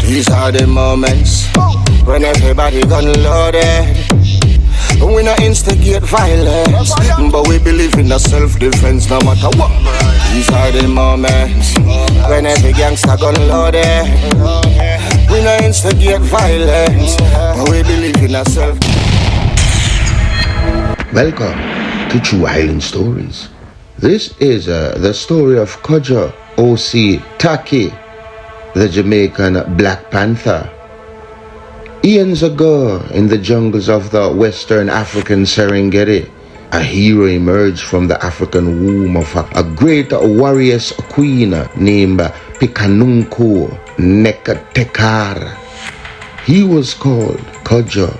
These are the moments when everybody gun loaded. We not instigate violence, but we believe in the self-defense no matter what. These are the moments when every gangster gun loaded. We not instigate violence, but we believe in the self. Welcome to True Island Stories. This is the story of Cudjoe, OC Tacky, the Jamaican Black Panther. Eons ago, in the jungles of the Western African Serengeti, a hero emerged from the African womb of a great warrior's queen named Pikanunku Nekatekar. He was called Cudjoe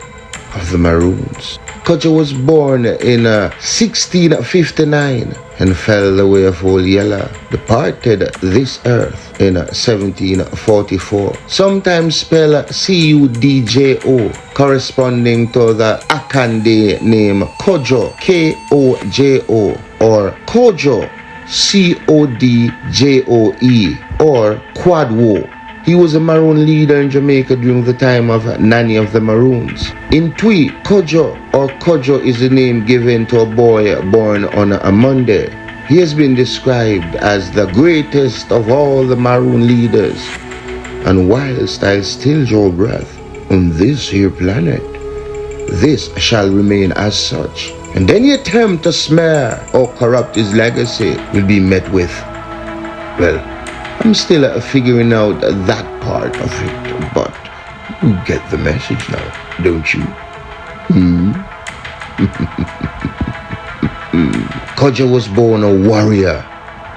of the Maroons. Cudjoe was born in 1659 and fell the way of Old Yella, departed this earth in 1744, sometimes spelled Cudjo, corresponding to the Akande name Cudjoe, Kojo, or Cudjoe, Codjoe, or Quadwo. He was a Maroon leader in Jamaica during the time of Nanny of the Maroons. In Twi, Cudjoe or Cudjoe is the name given to a boy born on a Monday. He has been described as the greatest of all the Maroon leaders. And whilst I still draw breath on this here planet, this shall remain as such. And any attempt to smear or corrupt his legacy will be met with, well, I'm still figuring out that part of it, but you get the message now, don't you? Cudjoe was born a warrior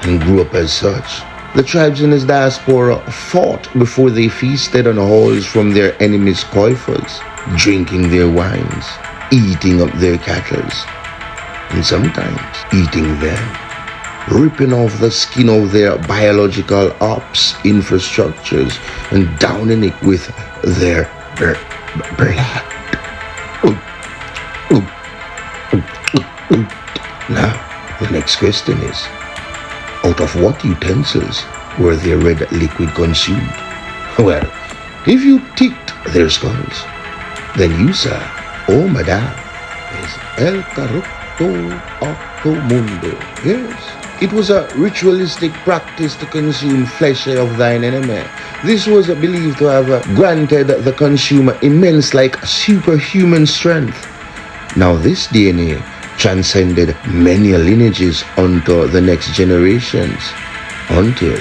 and grew up as such. The tribes in his diaspora fought before they feasted on hauls from their enemies' coifers, drinking their wines, eating up their cattle, and sometimes eating them, ripping off the skin of their biological ops infrastructures and downing it with their blood. Now, the next question is, out of what utensils were their red liquid consumed? Well, if you ticked their skulls, then you, sir, oh madam, is El Corrupto Octomundo. Yes. It was a ritualistic practice to consume flesh of thine enemy. This was believed to have granted the consumer immense, superhuman strength. Now this DNA transcended many lineages onto the next generations until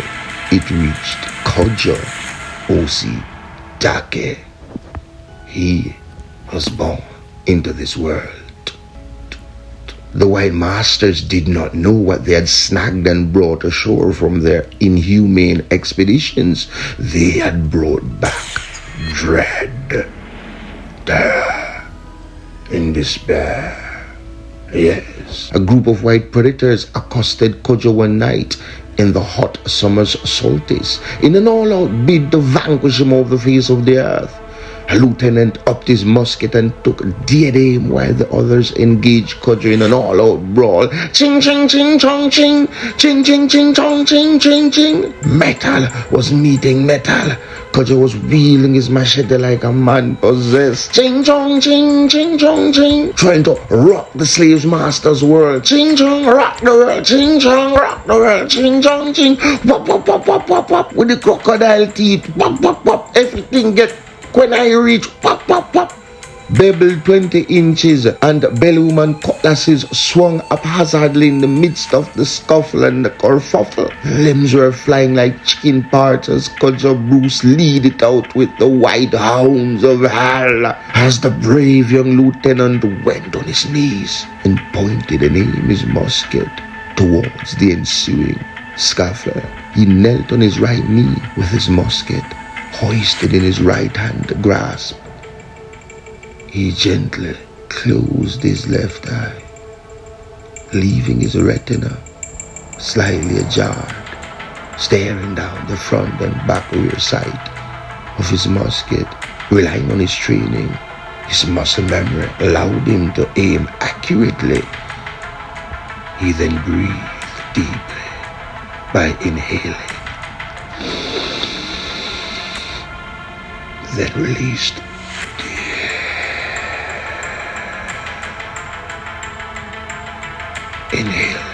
it reached Cudjoe, OC Tacky. He was born into this world. The white masters did not know what they had snagged and brought ashore from their inhumane expeditions. They had brought back dread, terror, and despair. Yes, a group of white predators accosted Cudjoe one night in the hot summer's solstice in an all-out bid to vanquish him off the face of the earth. A lieutenant upped his musket and took dead aim while the others engaged Cudjoe in an all-out brawl. Ching, ching, ching, chong, ching. Ching, ching, ching, chong, ching, ching, ching. Metal was meeting metal. Cudjoe was wielding his machete like a man possessed. Ching, chong, ching, ching, chong, ching. Trying to rock the slave master's world. Ching, chong, rock the world. Ching, chong, rock the world. Ching, chong, ching. Wop, wop, wop, wop, wop, wop. With the crocodile teeth. Wop, wop, wop. Everything get... When I reach, pop, pop, pop, beveled 20 inches and bellwoman cutlasses swung haphazardly in the midst of the scuffle and the kerfuffle. Limbs were flying like chicken parts as Cudjoe Bruce lead it out with the white hounds of hell. As the brave young lieutenant went on his knees and pointed and aimed his musket towards the ensuing scuffle, he knelt on his right knee with his musket hoisted in his right hand grasp. He gently closed his left eye, leaving his retina slightly ajar, staring down the front and back rear sight of his musket. Relying on his training, his muscle memory allowed him to aim accurately. He then breathed deeply by inhaling then released. Inhale.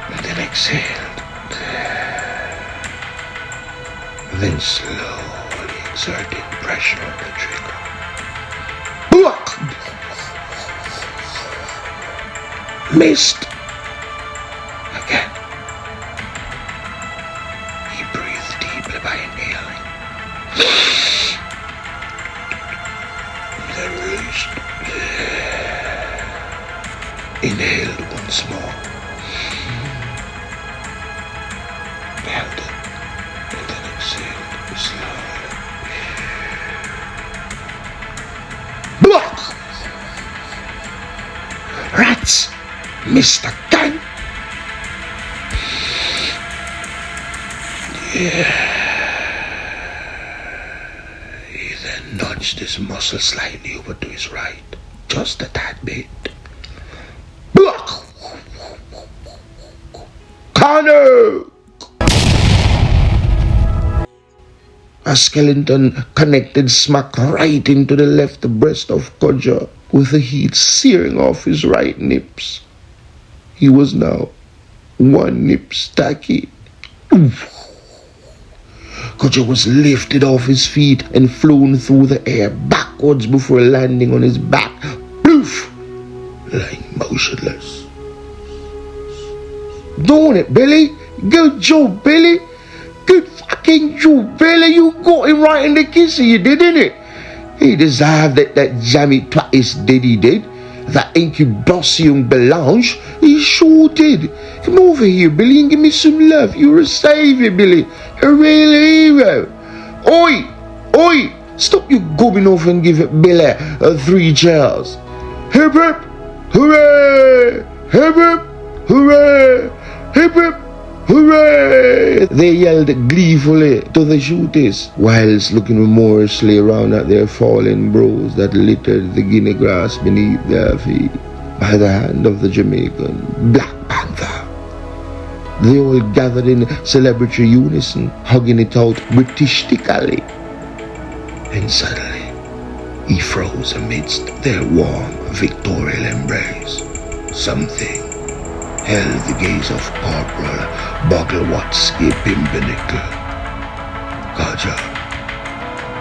And then exhaled. And then slowly exerting pressure on the trigger. Missed. Again. He breathed deeply by inhaling. Then released. Inhaled once more. Held it. And then exhaled slowly. Block! Rats! Missed again! Yeah. He then nudged his muscle slightly over to his right. Just a tad bit. Block! Connor! A skeleton connected smack right into the left breast of Cudjoe, with the heat searing off his right nips. He was now one nips Tacky. Cudjoe was lifted off his feet and flown through the air backwards before landing on his back, poof, lying motionless. Doing it, Billy. Good job, Billy. Good fucking job, Billy. You got him right in the kissy, you did, innit? He deserved it, that jammy twat is dead, he did. That incubosium belange, he sure did. Come over here, Billy, and give me some love. You're a savior, Billy. A real hero. Oi! Oi! Stop you going off and give it Billy 3 cheers. Hip hip! Hooray! Hip hip! Hooray! Hip hip! Hooray! They yelled gleefully to the shooters, whilst looking remorselessly around at their fallen bros that littered the guinea grass beneath their feet. By the hand of the Jamaican Black Panther, they all gathered in celebratory unison, hugging it out Britistically. And suddenly, he froze amidst their warm, victorial embrace. Something held the gaze of Corporal Boglewatsky Pimpernel. Cudjoe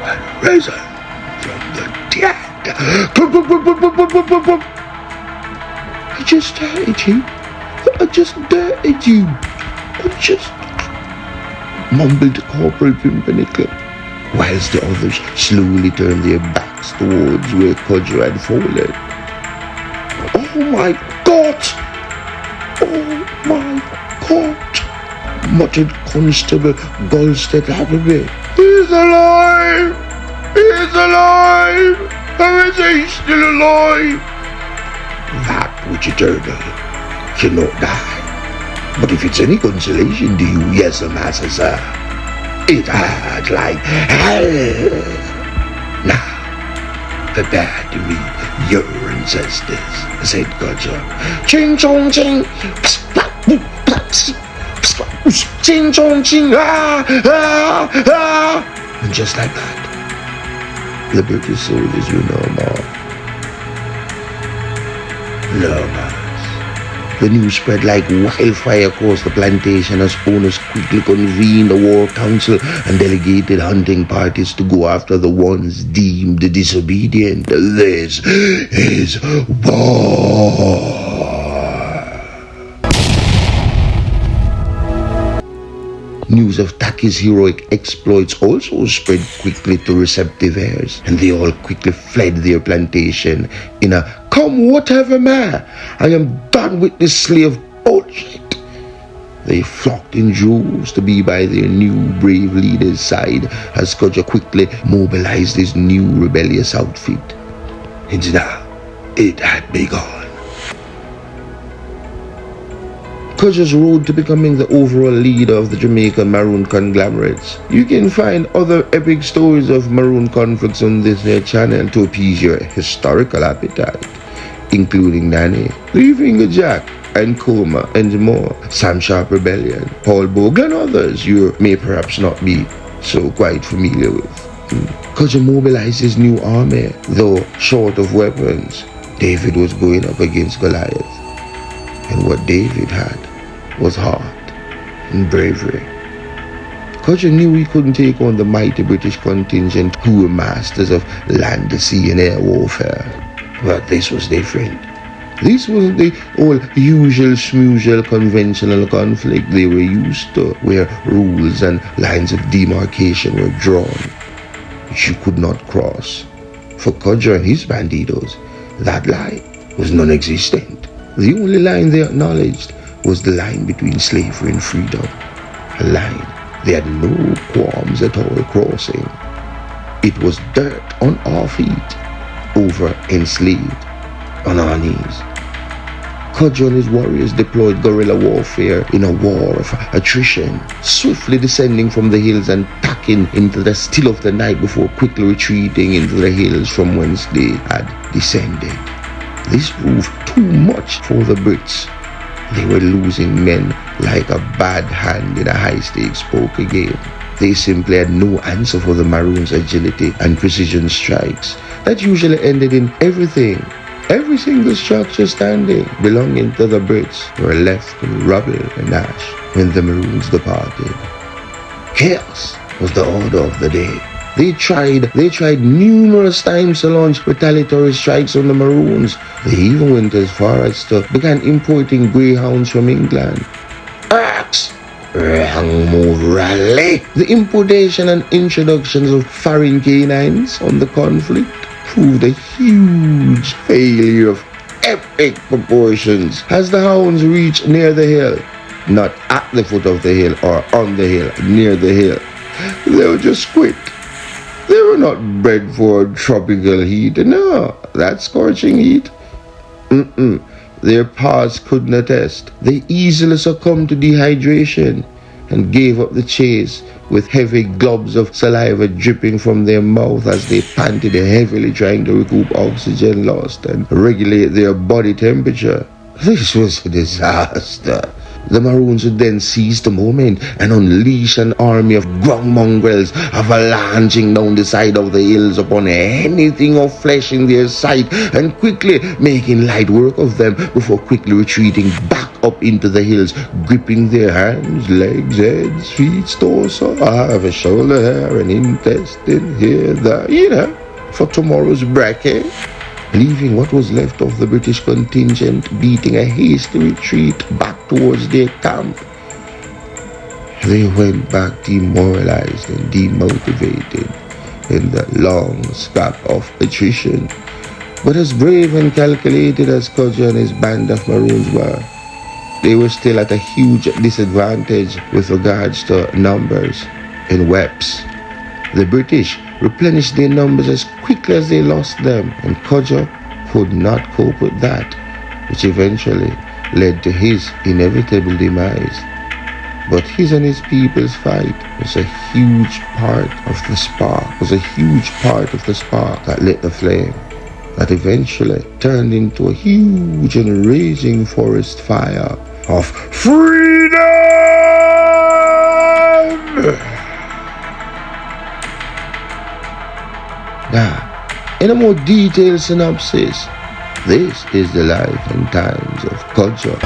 had risen from the dead. I just hurt you. I just dirted you. I just... mumbled Corporal Pimpernel, whilst the others slowly turned their backs towards where Cudjoe had fallen. Oh my God! Oh my God! Muttered Constable Golstead Appleby. He's alive! He's alive! How is he still alive? That which eternal cannot die. But if it's any consolation to you, yes, Master Sir, it hurt like hell. Now, prepare to meet your ancestors, said Cudjoe. Ching chong ching, ching chong ching, ah, ah, ah. And just like that, the British soldiers were no more. No more. The news spread like wildfire across the plantation as owners quickly convened a war council and delegated hunting parties to go after the ones deemed disobedient. This is war. News of Tacky's heroic exploits also spread quickly to receptive ears, and they all quickly fled their plantation in a "come whatever may, I am done with this slave bullshit." They flocked in droves to be by their new brave leader's side as Cudjoe quickly mobilized his new rebellious outfit. And now it had begun. Cudjoe's road to becoming the overall leader of the Jamaican Maroon conglomerates. You can find other epic stories of Maroon conflicts on this here channel to appease your historical appetite, including Nanny, Three Finger Jack, and Coma and more, Sam Sharp Rebellion, Paul Bogle and others you may perhaps not be so quite familiar with. Cudjoe mobilized his new army, though short of weapons. David was going up against Goliath, and what David had was heart and bravery. Cudjoe knew he couldn't take on the mighty British contingent who were masters of land, sea and air warfare. But this was different. This wasn't the old usual conventional conflict they were used to, where rules and lines of demarcation were drawn, which you could not cross. For Cudjoe and his bandidos, that line was non-existent. The only line they acknowledged was the line between slavery and freedom, a line they had no qualms at all crossing. It was dirt on our feet, over enslaved on our knees. Cudjoe and his warriors deployed guerrilla warfare in a war of attrition, swiftly descending from the hills and tacking into the still of the night before quickly retreating into the hills from whence they had descended. This proved too much for the Brits. They were losing men like a bad hand in a high-stakes poker game. They simply had no answer for the Maroons' agility and precision strikes that usually ended in everything. Every single structure standing belonging to the Brits were left in rubble and ash when the Maroons departed. Chaos was the order of the day. They tried numerous times to launch retaliatory strikes on the Maroons. They even went as far as to begin importing greyhounds from England. Axe! Wrong move, rally! The importation and introductions of foreign canines on the conflict proved a huge failure of epic proportions as the hounds reached near the hill. Not at the foot of the hill or on the hill, near the hill. They were just quick. They were not bred for tropical heat. No, that scorching heat. Their paws couldn't attest. They easily succumbed to dehydration and gave up the chase with heavy globs of saliva dripping from their mouth as they panted heavily, trying to recoup oxygen lost and regulate their body temperature. This was a disaster. The Maroons would then seize the moment and unleash an army of ground mongrels avalanching down the side of the hills upon anything of flesh in their sight and quickly making light work of them before quickly retreating back up into the hills, gripping their hands, legs, heads, feet, torso, have a shoulder hair, an intestine here, there, for tomorrow's bracket. Leaving what was left of the British contingent beating a hasty retreat back towards their camp. They went back demoralized and demotivated in the long scrap of attrition. But as brave and calculated as Cudjoe and his band of Maroons were, they were still at a huge disadvantage with regards to numbers and weapons. The British replenished their numbers as quickly as they lost them, and Cudjoe could not cope with that, which eventually led to his inevitable demise. But his and his people's fight was a huge part of the spark, that lit the flame, that eventually turned into a huge and raging forest fire of freedom! Now, in a more detailed synopsis, this is the life and times of Cudjoe.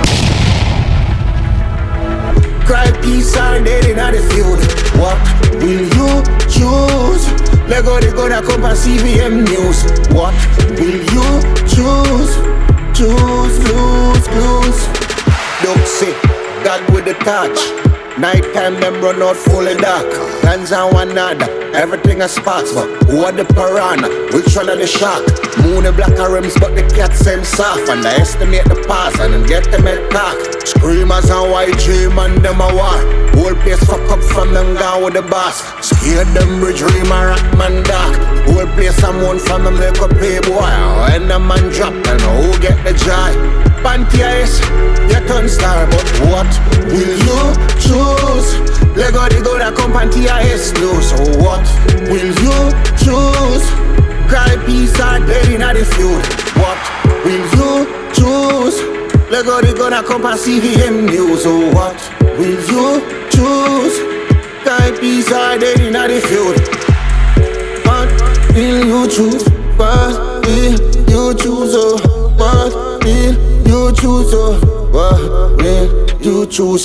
Cry peace and dead in the field. What will you choose? Lego they gonna come and CVM news. What will you choose? Choose, lose. Don't say God with the touch. Nighttime them run out fully dark. Hands on one another, everything a sparks. But who are the piranha? Which one are the shark? Moon and black rims, but the cat send soft. And I estimate the pass and get them at talk. Screamers and white dream and them a war. Whole place fuck up from them gone with the boss. Scared them bridge dream and rock man dark. Whole place someone from them like a playboy. When the man drop and who get the joy? Panty ice, you turn star, but what will you choose? Lego they gonna come panty ice loose. So what will you choose? Cry peace and dead in the field. What will you choose? Lego they gonna come and CVM news. So what will you choose? Guy peace are dead in the field. What will you choose? What will you choose? Oh, what will you choose? Oh, what will you choose?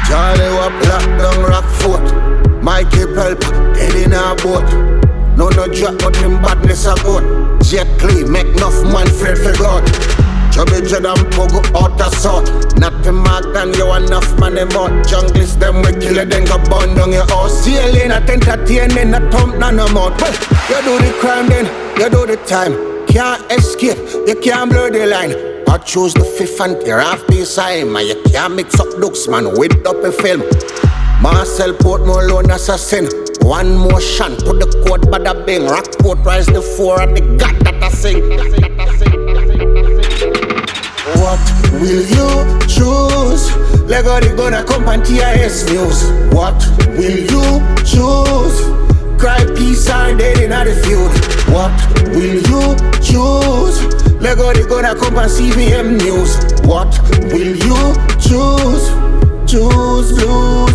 Charlie was black down Rockfort. Mikey Pelpa dead in a boat. No drop but him badness a good. Jet clean make enough man afraid for God. Chubby Jed and Pogo out of sort. Not to mark than you enough man them out. Junglist them we kill it then go burn down your house. Ceiling at entertainment not thump none no more. Well, you do the crime then you do the time. Can't escape, you can't blur the line. I choose the fifth and tear off the sign. Man, you can't mix up looks man with up a film. Marcel Portmore lone assassin. One motion, put the code bada bing. Rockport rise the four and the god that I sing. What will you choose? Lego they gonna come and TIS news. What will you choose? Cry peace are dead in the field. What will you choose? Lego they gonna come and CVM news. What will you choose? Choose blue.